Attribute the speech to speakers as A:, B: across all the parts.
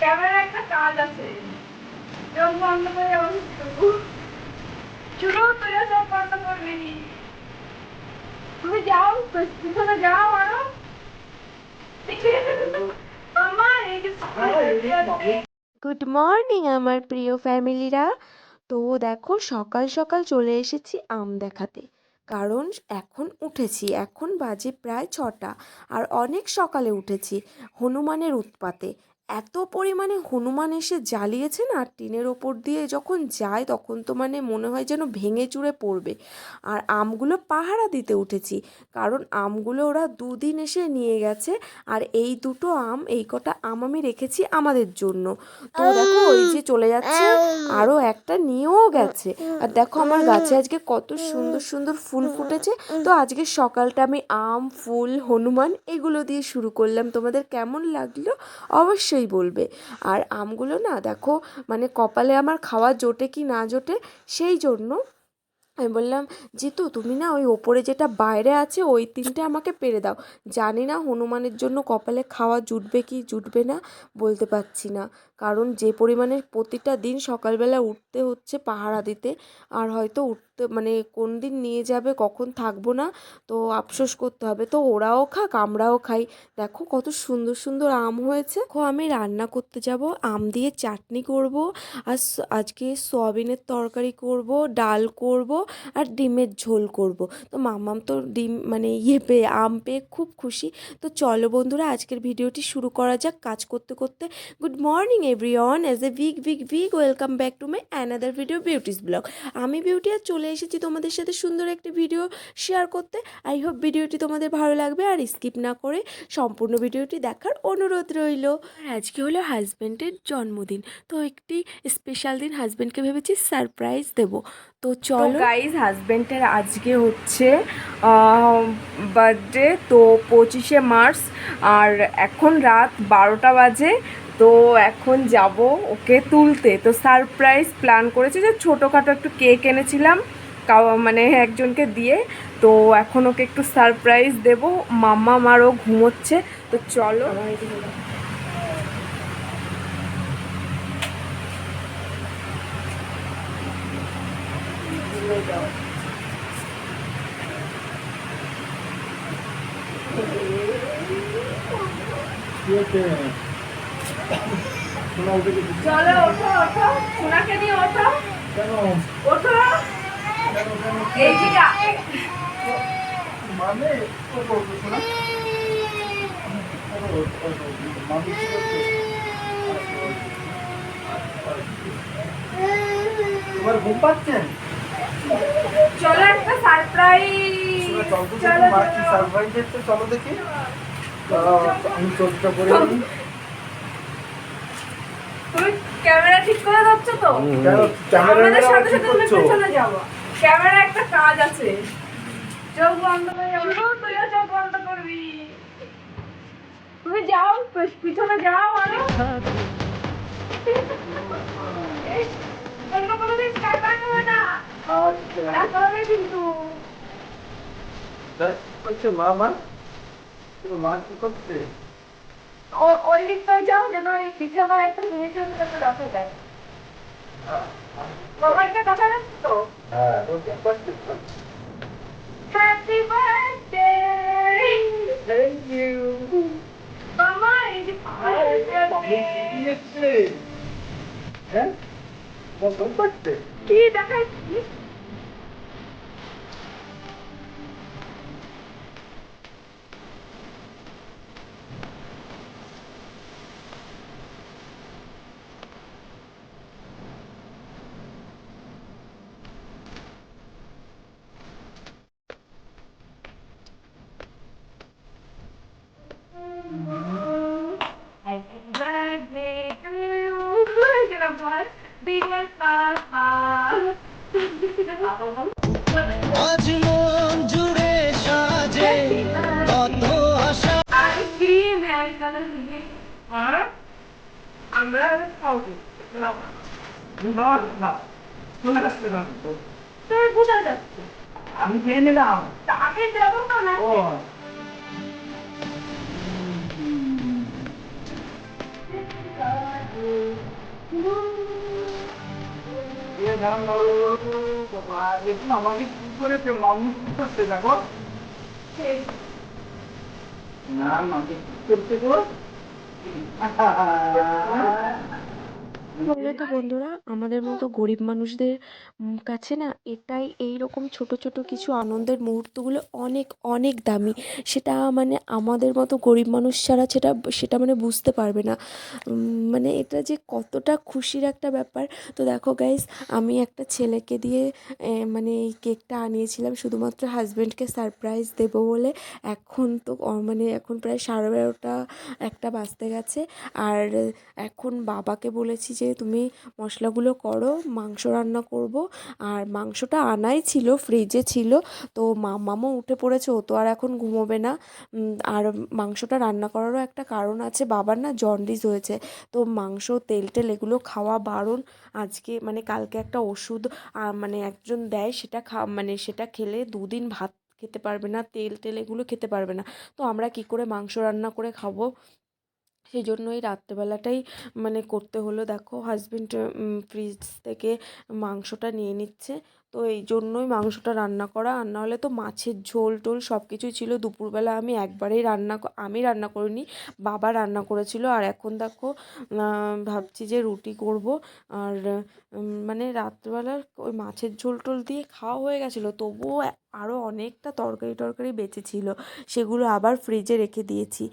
A: Camera একটা কাজ আছে, চোখ বন্ধ করে শুরু তুই চোখ বন্ধ করবি, তুমি যাও পিছনে যাও আরো।
B: গুড মর্নিং আমার প্রিয় ফ্যামিলিরা। তো দেখো সকাল সকাল চলে এসেছি আম দেখাতে, কারণ এখন উঠেছি, এখন বাজে প্রায় 6টা। আর অনেক সকালে উঠেছি হনুমানের উৎপাতে। এত পরিমাণে হনুমান এসে জ্বালিয়েছে না, টিনের ওপর দিয়ে যখন যায় তখন তো মানে মনে হয় যেন ভেঙে চুরে পড়বে। আর আমগুলো পাহারা দিতে উঠেছি, কারণ আমগুলো ওরা 2 দিন এসে নিয়ে গেছে। আর এই দুটো আম, এই কটা আম আমি রেখেছি আমাদের জন্য। তো দেখো ওই যে চলে যাচ্ছে, আরও একটা নিয়েও গেছে। আর দেখো আমার গাছে আজকে কত সুন্দর সুন্দর ফুল ফুটেছে। তো আজকে সকালটা আমি আম, ফুল, হনুমান এগুলো দিয়ে শুরু করলাম। তোমাদের কেমন লাগলো অবশ্যই বলবে। আর আমগুলো না দেখো মানে কপালে আমার খাওয়া জোটে কি না জোটে, সেই জন্য আমি বললাম জিতু তুমি না ওই ওপরে যেটা বাইরে আছে ওই 3টে আমাকে পেড়ে দাও। জানি না হনুমানের জন্য কপালে খাওয়া জুটবে কি জুটবে না, বলতে পারছি না। কারণ যে পরিমাণে প্রতিটা দিন সকালবেলা উঠতে হচ্ছে পাহারা দিতে, আর হয়তো উঠতে মানে কোন দিন নিয়ে যাবে কখন থাকবো না, তো আফসোস করতে হবে। তো ওরাও খাক আমরাও খাই। দেখো কত সুন্দর সুন্দর আম হয়েছে। আমি রান্না করতে যাব, আম দিয়ে চাটনি করব, আর আজকে সয়াবিনের তরকারি করব, ডাল করব, আর ডিমের ঝোল করব। তো মাম্মাম তো ডিম মানে পেয়ে আম পেয়ে খুব খুশি। তো চলো বন্ধুরা আজকের ভিডিওটি শুরু করা যাক কাজ করতে করতে। Good morning everyone, as a big welcome back to my another video beauties blog. আমি বিউটি আর চলে এসেছি তোমাদের সাথে সুন্দর একটি ভিডিও শেয়ার করতে। আই হোপ ভিডিওটি তোমাদের ভালো লাগবে, আর স্কিপ না করে সম্পূর্ণ ভিডিওটি দেখার অনুরোধ রইল। আজকে হলো হাজব্যান্ডের জন্মদিন, তো একটি স্পেশাল দিন হাজব্যান্ডকে ভেবেছি সারপ্রাইজ দেব। তো চলো গাইজ, হাজব্যান্ডের আজকে হচ্ছে বার্থডে, তো 25শে মার্চ, আর এখন রাত 12টা বাজে। তো এখন যাব ওকে তুলতে। তো সারপ্রাইজ প্ল্যান করেছি, যে ছোটোখাটো একটু কেক এনেছিলাম মানে একজনকে দিয়ে। তো এখন ওকে একটু সারপ্রাইজ দেব। মাম্মা আমারও ঘুমোচ্ছে, তো চলো। চলো ওঠো ওঠো, সোনাকে নিয়ে ওঠো, ওঠো এই মানে
C: তোমার ঘুম পাচ্ছেন?
A: চলো একটা সারপ্রাইজ,
C: চলো সারপ্রাইজ দিতে, চলো দেখি। আমি চোখটা করে নিই।
A: তুমি ক্যামেরা ঠিক করে যাচ্ছ তো?
C: ক্যামেরার সাথে
A: সাথে তুমি পেছনে যাবো, ক্যামেরা একটা কাজ আছে। চোখ বন্ধ করে যাবো, তুইও চোখ বন্ধ করবি। তুমি যাও পিছনে যাও আরো। অন্য কোনো দিন ক্যামেরা করবে না, কিন্তু
C: মা কি করছে?
A: ওই দিকটা যাও, যেন ওই পিছনে একটা জিনিস যাতে রাখা যায়। বাবাকে দেখা যাচ্ছে তো?
C: হ্যাঁ,
A: হ্যাপি বার্থডে,
C: থ্যাংক ইউ।
A: মামা এই যে
C: হ্যাঁ, ঘুম পাচ্ছে।
A: কি দেখাচ্ছি? Happy birthday to you. Dear Papa.
D: আজ মন জুড়ে সাজে কত আশা।
A: Ice cream and color here. Huh? আমরা খাওয়াবো না, না না, চলে আসবে না তো। তোর কোথায় যাচ্ছে?
C: আমি খেয়ে নিলাম।
A: আমি দেবো না।
C: ও এ ধান দেখুন আমাকে কি করেছে, মামু কি করছে দেখো। না মাকে কি করছে গো।
B: বলে তো বন্ধুরা, আমাদের মতো গরিব মানুষদের কাছে না এটাই, এইরকম ছোট ছোট কিছু আনন্দের মুহূর্তগুলো অনেক অনেক দামি। সেটা মানে আমাদের মতো গরিব মানুষ ছাড়া সেটা সেটা মানে বুঝতে পারবে না। মানে এটা যে কতটা খুশির একটা ব্যাপার। তো দেখো গাইস, আমি একটা ছেলেকে দিয়ে মানে এই কেকটা আনিয়েছিলাম শুধুমাত্র হাজব্যান্ডকে সারপ্রাইজ দেবো বলে। এখন তো মানে এখন প্রায় 12:30 একটা বাজতে গেছে। আর এখন বাবাকে বলেছি যে তুমি মশলাগুলো করো, মাংস রান্না করব। আর মাংসটা আনাই ছিল, ফ্রিজে ছিল। তো মামামও উঠে পড়েছে, ও তো আর এখন ঘুমোবে না। আর মাংসটা রান্না করারও একটা কারণ আছে, বাবার না জন্ডিস হয়েছে। তো মাংস তেল টেল এগুলো খাওয়া বারণ। আজকে মানে কালকে একটা ওষুধ মানে একজন দেয়, সেটা মানে সেটা খেলে 2 দিন ভাত খেতে পারবে না, তেল টেল এগুলো খেতে পারবে না। তো আমরা কি করে মাংস রান্না করে খাবো? সেই জন্যই রাত্রেবেলাটাই মানে করতে হলো। দেখো হাজবেন্ড ফ্রিজ থেকে মাংসটা নিয়ে নিচ্ছে। তো এই জন্যই মাংসটা রান্না করা, আর নাহলে তো মাছের ঝোল টোল সব কিছুই ছিল। দুপুরবেলা আমি একবারেই আমি রান্না করিনি, বাবা রান্না করেছিল। আর এখন দেখো ভাবছি যে রুটি করব। আর মানে রাত্রেবেলার ওই মাছের ঝোল টোল দিয়ে খাওয়া হয়ে গেছিলো, তবুও আরও অনেকটা তরকারি টরকারি বেঁচে ছিল, সেগুলো আবার ফ্রিজে রেখে দিয়েছি।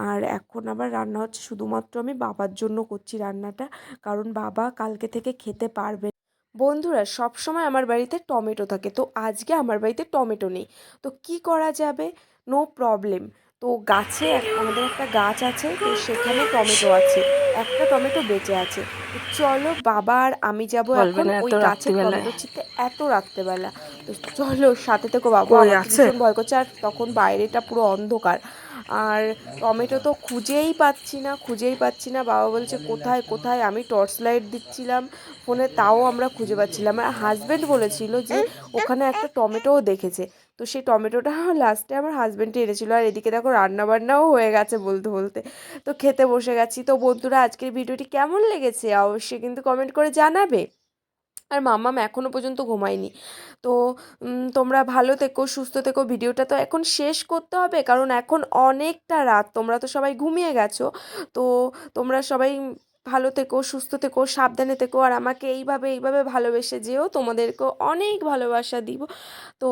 B: আর এখন আবার রান্না হচ্ছে, শুধুমাত্র আমি বাবার জন্য করছি রান্নাটা, কারণ বাবা কালকে থেকে খেতে পারবে না। বন্ধুরা, সব সময় আমার বাড়িতে টমেটো থাকে, তো আজকে আমার বাড়িতে টমেটো নেই। তো কি করা যাবে? No problem. তো গাছে আমাদের একটা গাছ আছে, তো সেখানে টমেটো আছে, একটা টমেটো বেঁচে আছে। তো চলো বাবা আর আমি যাব এখন ওই গাছের টমেটো ছিঁড়তে এত রাত্রেবেলা। তো চলো সাথে থেকো, বাবা আমার তো ভীষণ ভয় করছে। আর তখন বাইরেটা পুরো অন্ধকার। আর টমেটো তো খুঁজেই পাচ্ছি না। বাবা বলছে কোথায় কোথায়, আমি টর্চ লাইট দিচ্ছিলাম ফোনে, তাও আমরা খুঁজে পাচ্ছিলাম। আর হাজব্যান্ড বলেছিল যে ওখানে একটা টমেটোও দেখেছে। তো সেই টমেটোটা লাস্টে আমার হাজব্যান্ডে এনেছিল। আর এদিকে দেখো রান্নাবান্নাও হয়ে গেছে বলতে বলতে। তো খেতে বসে গেছি। তো বন্ধুরা, আজকের ভিডিওটি কেমন লেগেছে অবশ্যই কিন্তু কমেন্ট করে জানাবে। আর মাম্মাম এখনও পর্যন্ত ঘুমায়নি। তো তোমরা ভালো থেকো, সুস্থ থেকো। ভিডিওটা তো এখন শেষ করতে হবে, কারণ এখন অনেকটা রাত, তোমরা তো সবাই ঘুমিয়ে গেছো। তো তোমরা সবাই ভালো থেকো, সুস্থ থেকো, সাবধানে থেকো। আর আমাকে এইভাবে এইভাবে ভালোবেসে যেও, তোমাদেরকেও অনেক ভালোবাসা দিব। তো